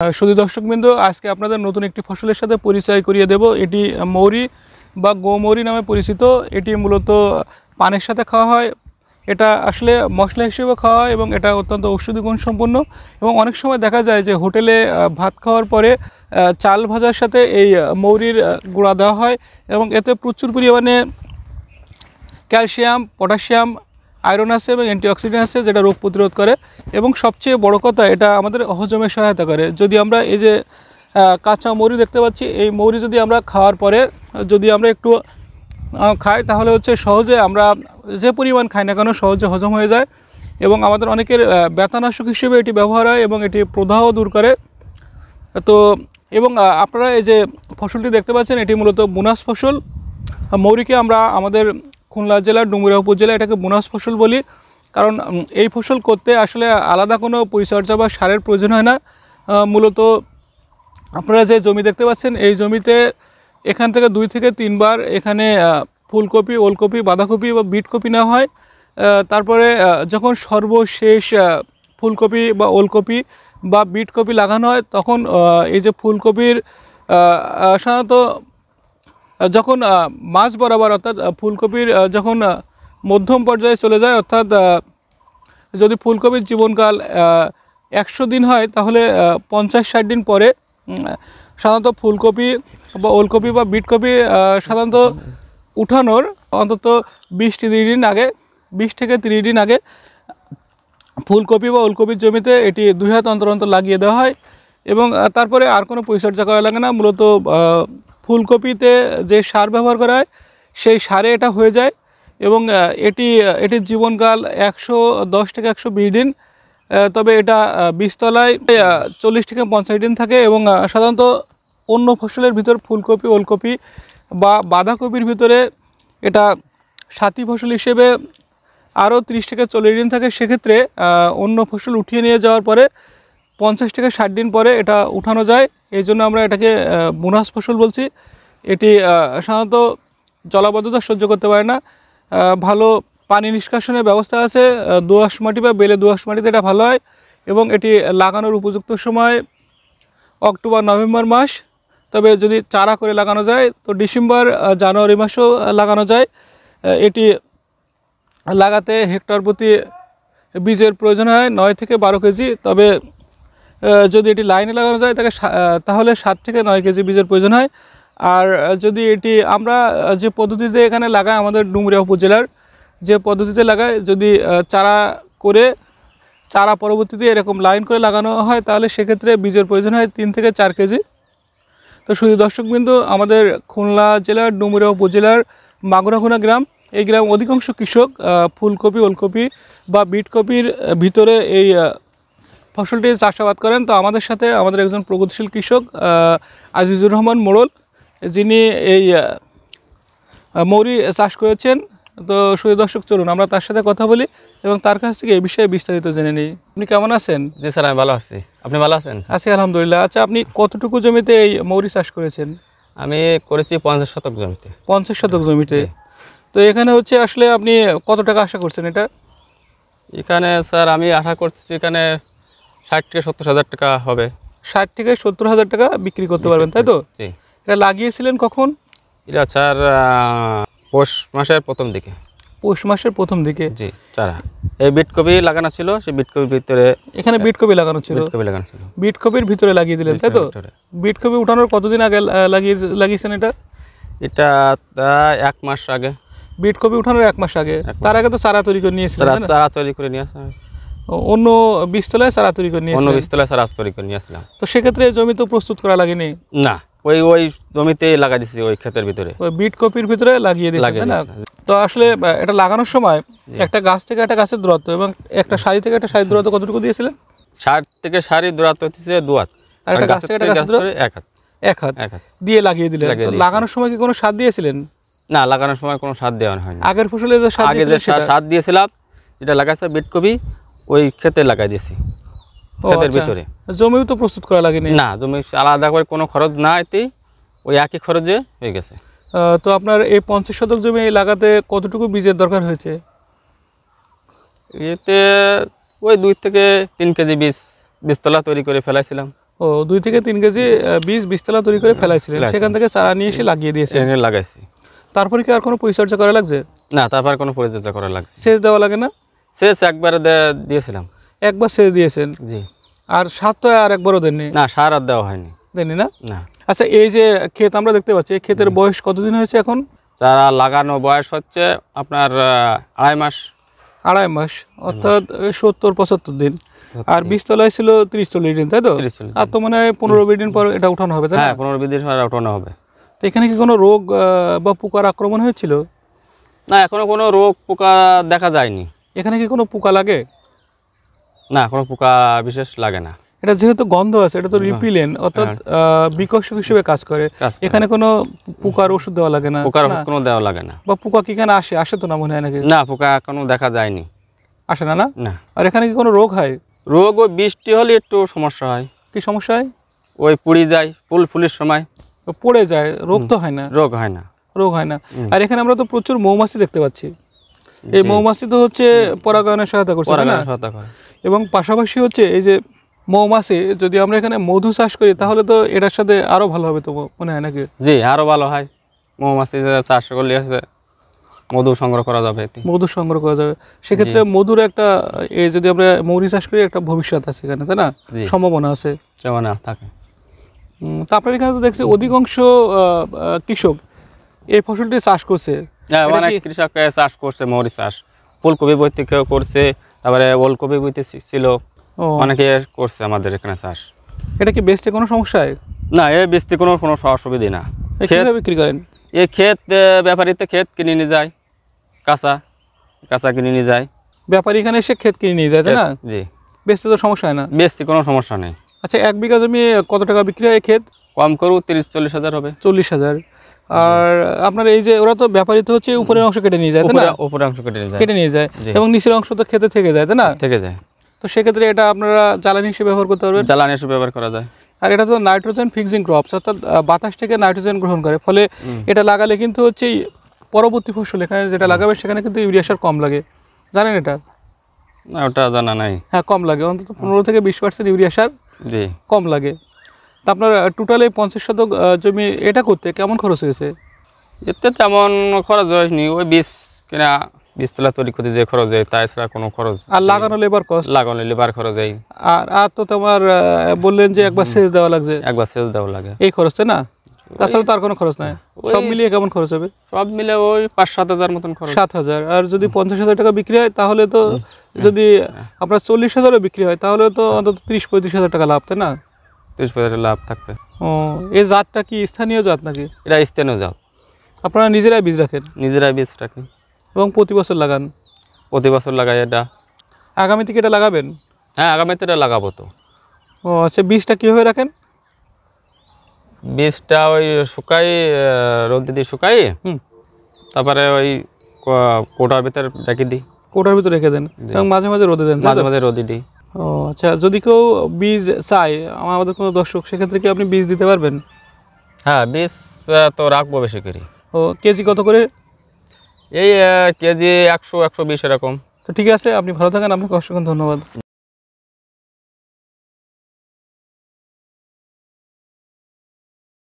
শুধু দর্শকবৃন্দ, আজকে আপনাদের নতুন একটি ফসলের সাথে পরিচয় করিয়ে দেব। এটি মৌরি বা গোমৌরি নামে পরিচিত। এটি মূলত পানের সাথে খাওয়া হয়। এটা আসলে মশলা হিসেবে খাওয়া হয় এবং এটা অত্যন্ত ঔষধি গুণ সম্পন্ন। এবং অনেক সময় দেখা যায় যে হোটেলে ভাত খাওয়ার পরে চাল ভাজার সাথে এই মৌরির গুঁড়া দেওয়া হয় এবং এতে প্রচুর পরিমাণে ক্যালসিয়াম, পটাশিয়াম, আয়রন আছে এবং অ্যান্টিঅক্সিডেন্ট আছে, যেটা রোগ প্রতিরোধ করে। এবং সবচেয়ে বড় কথা, এটা আমাদের হজমে সহায়তা করে। যদি আমরা এই যে কাঁচা মৌরি দেখতে পাচ্ছি, এই মৌরি যদি আমরা খাওয়ার পরে যদি আমরা একটু খাই, তাহলে হচ্ছে সহজে আমরা যে পরিমাণ খাই না কেন সহজে হজম হয়ে যায়। এবং আমাদের অনেকের ব্যথানাশক হিসেবে এটি ব্যবহার হয় এবং এটি প্রদাহ দূর করে। তো এবং আপনারা এই যে ফসলটি দেখতে পাচ্ছেন, এটি মূলত বোনাস ফসল। মৌরিকে আমরা আমাদের খুলনা জেলার ডুমুরিয়া উপজেলা এটাকে বোনাস ফসল বলি, কারণ এই ফসল করতে আসলে আলাদা কোনো পরিচর্যা বা সারের প্রয়োজন হয় না। মূলত আপনারা যে জমি দেখতে পাচ্ছেন, এই জমিতে এখান থেকে 2 থেকে 3 বার এখানে ফুলকপি, ওলকপি, বাঁধাকপি বা বিটকপি নেওয়া হয়। তারপরে যখন সর্বশেষ ফুলকপি বা ওলকপি বা বিটকপি লাগানো হয়, তখন এই যে ফুলকপির সাধারণত যখন মাঝ বরাবর, অর্থাৎ ফুলকপির যখন মধ্যম পর্যায়ে চলে যায়, অর্থাৎ যদি ফুলকপির জীবনকাল 100 দিন হয়, তাহলে 50-60 দিন পরে সাধারণত ফুলকপি বা ওলকপি বা বিটকপি সাধারণত উঠানোর অন্তত 20-30 দিন আগে, 20 থেকে 30 দিন আগে ফুলকপি বা ওলকপির জমিতে এটি 2 হাত অন্তর অন্তর লাগিয়ে দেওয়া হয়। এবং তারপরে আর কোনো পরিচর্যা করা লাগে না। মূলত ফুলকপিতে যে সার ব্যবহার করা হয়, সেই সারে এটা হয়ে যায়। এবং এটির জীবনকাল 110 থেকে 120 দিন। তবে এটা বীজতলায় 40 থেকে 50 দিন থাকে। এবং সাধারণত অন্য ফসলের ভিতর ফুলকপি, ওলকপি বা বাঁধাকপির ভিতরে এটা সাথী ফসল হিসেবে আরও 30 থেকে 40 দিন থাকে। সেক্ষেত্রে অন্য ফসল উঠিয়ে নিয়ে যাওয়ার পরে 50 থেকে 60 দিন পরে এটা উঠানো যায়। এই জন্য আমরা এটাকে বোনাস ফসল বলছি। এটি সাধারণত জলাবদ্ধতা সহ্য করতে পারে না। ভালো পানি নিষ্কাশনের ব্যবস্থা আছে। দোআঁশ মাটি বা বেলে দোআঁশ মাটিতে এটা ভালো হয়। এবং এটি লাগানোর উপযুক্ত সময় অক্টোবর-নভেম্বর মাস। তবে যদি চারা করে লাগানো যায় তো ডিসেম্বর-জানুয়ারি মাসেও লাগানো যায়। এটি লাগাতে হেক্টর প্রতি বীজের প্রয়োজন হয় 9 থেকে 12 কেজি। তবে যদি এটি লাইনে লাগানো যায় তাহলে 7 থেকে 9 কেজি বীজের প্রয়োজন হয়। আর যদি এটি আমরা যে পদ্ধতিতে এখানে লাগাই, আমাদের ডুমুরিয়া উপজেলার যে পদ্ধতিতে লাগাই, যদি চারা করে চারা পরবর্তীতে এরকম লাইন করে লাগানো হয়, তাহলে সেক্ষেত্রে বীজের প্রয়োজন হয় 3 থেকে 4 কেজি। তো শুধু দর্শকবৃন্দ, আমাদের খুলনা জেলার ডুমুরিয়া উপজেলার মাগুরাখুনা গ্রাম, এই গ্রাম অধিকাংশ কৃষক ফুলকপি, ওলকপি বা বিটকপির ভিতরে এই ফসলটি চাষাবাদ করেন। তো আমাদের সাথে আমাদের একজন প্রগতিশীল কৃষক আজিজুর রহমান মোড়ল, যিনি এই মৌরি চাষ করেছেন। তো শুধু দর্শক, চলুন আমরা তার সাথে কথা বলি এবং তার কাছ থেকে এই বিষয়ে বিস্তারিত জেনে নিই। আপনি কেমন আছেন? জি স্যার, আমি ভালো আছি। আপনি ভালো আছেন? আছি আলহামদুলিল্লাহ। আচ্ছা, আপনি কতটুকু জমিতে এই মৌরি চাষ করেছেন? আমি করেছি 50 শতক জমিতে। 50 শতক জমিতে। তো এখানে হচ্ছে আসলে আপনি কত টাকা আশা করছেন এটা? এখানে স্যার আমি আশা করছি এখানে 60 থেকে 70 হাজার টাকা হবে। 60 থেকে 70 হাজার টাকা বিক্রি করতে পারবেন, তাই তো? জি। এটা লাগিয়েছিলেন কখন? এটা স্যার পৌষ মাসের প্রথম দিকে। পৌষ মাসের প্রথম দিকে? জি। চারা এই বিটকপি লাগানো ছিল, সেই বিটকপির ভিতরে এখানে বিটকপি লাগানো ছিল? বিটকপি লাগানো ছিল। বিটকপির ভিতরে লাগিয়ে দিলেন, তাই তো? বিটকপি উঠানোর কতদিন আগে লাগিয়েছেন এটা? এটা 1 মাস আগে। বিটকপি উঠানোর 1 মাস আগে? তার আগে তো চারা তৈরি করে নিয়েছিলেন? চারা তৈরি করে নিয়ে আসা, অন্য বীজতলায় চারা তৈরি করে নিয়েছিলেন? অন্য বীজতলায় চারা তৈরি করে নিয়ে আসলাম। তো সেক্ষেত্রে জমি তো প্রস্তুত করা লাগেনি? না, ওই জমিতেই লাগাই দিছি, ওই ক্ষেতের ভিতরে, ওই বিটকপির ভিতরে লাগিয়ে দিয়েছেন, তাই না? তো আসলে এটা লাগানোর সময় একটা গাছ থেকে একটা গাছের দূরত্ব এবং একটা সারি থেকে একটা সারির দূরত্ব কতটুকু দিয়েছিলেন? সার থেকে সারি দূরত্ব হচ্ছে 2 হাত, আর একটা গাছ থেকে একটা গাছের দূরত্ব 1 হাত। 1 হাত দিয়ে লাগিয়ে দিলেন। লাগানোর সময় কি কোনো সার দিয়েছিলেন? না, লাগানোর সময় কোনো সার দেওয়া হয়নি। আগের ফসলে যে সার দিয়েছিলাম, যেটা লাগাইছে বিটকপি, ওই ক্ষেতে লাগাই দিয়েছি, ক্ষেতের ভিতরে। জমিও তো প্রস্তুত করা লাগেনি? না, জমি আলাদা করে কোনো খরচ না, এতেই ওই একই খরচে হয়ে গেছে। তো আপনার এই 50 শতক জমি লাগাতে কতটুকু বীজের দরকার হয়েছে? এতে ওই 2 থেকে 3 কেজি বীজতলা তৈরি করে ফেলাইছিলাম। ও 2 থেকে 3 কেজি বীজ বীজতলা তৈরি করে ফেলাইছিলেন, সেখান থেকে চারা নিয়ে এসে লাগিয়ে দিয়েছেন। এখানে লাগাইছি। তারপরে কি আর কোনো পরিচর্যা করা লাগছে? না, তারপর কোনো পরিচর্যা করা লাগছে। সেচ দেওয়া লাগে না? সেচ একবারে দিয়েছিলাম। একবার সেচ দিয়েছেন? জি। আর সার তো আর একবারও দেননি? না, সার আর দেওয়া হয়নি। দেননি না? না। আচ্ছা, এই যে ক্ষেত আমরা দেখতে পাচ্ছি, এই ক্ষেতের বয়স কতদিন হয়েছে এখন? চারা লাগানো বয়স হচ্ছে আপনার 2.5 মাস। 2.5 মাস, অর্থাৎ 70-75 দিন। আর বীজতলায় ছিল 30-40 দিন, তাই তো? 30-40 আর তো মানে 15-20 দিন পর এটা উঠানো হবে, তাই না? হ্যাঁ, 15-20 দিন পর উঠানো হবে। তো এখানে কি কোনো রোগ বা পোকার আক্রমণ হয়েছিল? না, এখনো কোনো রোগ পোকা দেখা যায়নি। এখানে কি কোনো পোকা লাগে? না, কোনো পোকা বিশেষ লাগে না। এটা যেহেতু গন্ধ আছে, এটা তো রিপিলেন্ট, অর্থাৎ বিকর্ষক হিসেবে কাজ করে। এখানে কোনো পোকার ওষুধ দেওয়া লাগে না? পোকার ওষুধ কোনো দেওয়া লাগে না। বা পোকা কি এখানে আসে তো না মনে হয় নাকি? না, পোকা কোনো দেখা যায়নি। আসে না? না। আর এখানে কি কোনো রোগ হয়? রোগ ওই বৃষ্টি হলে একটু সমস্যা হয়। কি সমস্যা হয়? ওই পুড়ে যায়, ফুলের সময় পড়ে যায়, রোগ তো হয় না? রোগ হয় না। রোগ হয় না। আর এখানে আমরা তো প্রচুর মৌমাছি দেখতে পাচ্ছি। এই মৌমাছি তো হচ্ছে পরাগায়নের সহায়তা করছে, তাই না? এবং পাশাপাশি হচ্ছে এই যে মৌমাছি, যদি আমরা এখানে মধু চাষ করি তাহলে তো এটার সাথে আরো ভালো হবে তো মনে হয় নাকি? জি, আরো ভালো হয়। মৌমাছি চাষ করলে মধু সংগ্রহ করা যাবে, মধু সংগ্রহ করা যাবে। সেক্ষেত্রে মধুর একটা, এই যদি আমরা মৌরি চাষ করি, একটা ভবিষ্যৎ আছে এখানে, তাই না? সম্ভাবনা আছে। সম্ভাবনা থাকে। তো আপনার এখানে তো দেখছি অধিকাংশ কৃষক এই ফসলটি চাষ করছে। হ্যাঁ, অনেক কৃষক চাষ করছে মৌরি চাষ। ফুলকপি বইতে কেউ করছে, তারপরে ওলকপি বইতে ছিল, অনেকে করছে আমাদের এখানে চাষ। এটা কি বেচতে কোনো সমস্যা হয়? না, এই বেচতে কোনো অসুবিধা না। কিভাবে বিক্রি করেন? এই ক্ষেত ব্যাপারীতে ক্ষেত কিনে নিয়ে যায়, কাঁচা কিনে নিয়ে যায়। ব্যাপারী এখানে এসে ক্ষেত কিনে নিয়ে যায়, তাই না? জি। বেচতে তো সমস্যা হয় না? বেচতে কোনো সমস্যা নেই। আচ্ছা, 1 বিঘা জমি কত টাকা বিক্রি হয় ক্ষেত? কম করু 30-40 হাজার হবে। 40,000। আর আপনার এই যে ওরা তো ব্যাপারী তো হচ্ছে উপরের অংশ কেটে নিয়ে যায়, তাই না? উপরের অংশ কেটে নিয়ে যায় এবং নিচের অংশ তো খেতে থেকে যায়, তাই না? থেকে যায়। তো সেক্ষেত্রে এটা আপনারা জ্বালানি হিসেবে ব্যবহার করতে পারবেন। জ্বালানি হিসেবে ব্যবহার করা যায়। আর এটা তো নাইট্রোজেন ফিক্সিং ক্রপস, অর্থাৎ বাতাস থেকে নাইট্রোজেন গ্রহণ করে, ফলে এটা লাগালে কিন্তু হচ্ছে পরবর্তী ফসল এখানে যেটা লাগাবে সেখানে কিন্তু ইউরিয়া সার কম লাগে, জানেন এটা? না, ওটা জানা নাই। হ্যাঁ, কম লাগে, অন্তত 15 থেকে 20% ইউরিয়া সার কম লাগে। তা আপনার টোটাল এই 50 শতক জমি এটা করতে কেমন খরচ হয়েছে? এতে তেমন খরচ হয়নি। ওই বীজতলা তৈরি করতে যে খরচ হয়, তাছাড়া কোনো খরচ। আর লাগানো লেবার কস্ট? লাগানো লেবার খরচ হয়। আর তো তোমার বললেন যে একবার সেচ দেওয়া লাগছে। একবার সেচ দেওয়া লাগে, এই খরচ, তাই না? তাছাড়া তো আর কোনো খরচ নাই। সব মিলিয়ে কেমন খরচ হবে? সব মিলে ওই 5-7 হাজার মতন খরচ। 7,000। আর যদি 50,000 টাকা বিক্রি হয় তাহলে তো, যদি আপনার 40,000ও বিক্রি হয় তাহলে তো অন্তত 30-35 হাজার টাকা লাভ, তাই না? 30-35 লাভ থাকবে। এই জাতটা কি স্থানীয় জাত নাকি? এটা স্থানীয় জাত। আপনারা নিজেরাই বীজ রাখেন? নিজেরাই বীজ রাখি এবং প্রতি বছর লাগান? প্রতি বছর লাগাই। এটা আগামী থেকে এটা লাগাবেন? হ্যাঁ, আগামীতে এটা লাগাবো তো। আচ্ছা, বীজটা কীভাবে রাখেন? বীজটা ওই শুকাই, রোদে দিয়ে শুকাই, তারপরে ওই কোটার ভিতরে রেখে দিই। কোটার ভিতরে রেখে দেন এবং মাঝে মাঝে রোদে দেন? মাঝে মাঝে রোদে দিই। আচ্ছা, যদি কেউ বীজ চায়, আমাদের কোনো দর্শক, সেক্ষেত্রে কি আপনি বীজ দিতে পারবেন? হ্যাঁ, বীজ তো রাখবো বেশি করে। কেজি কত করে? এই কেজি 100-120 এরকম। তো ঠিক আছে, আপনি ভালো থাকেন, আপনাকে অসংখ্য ধন্যবাদ।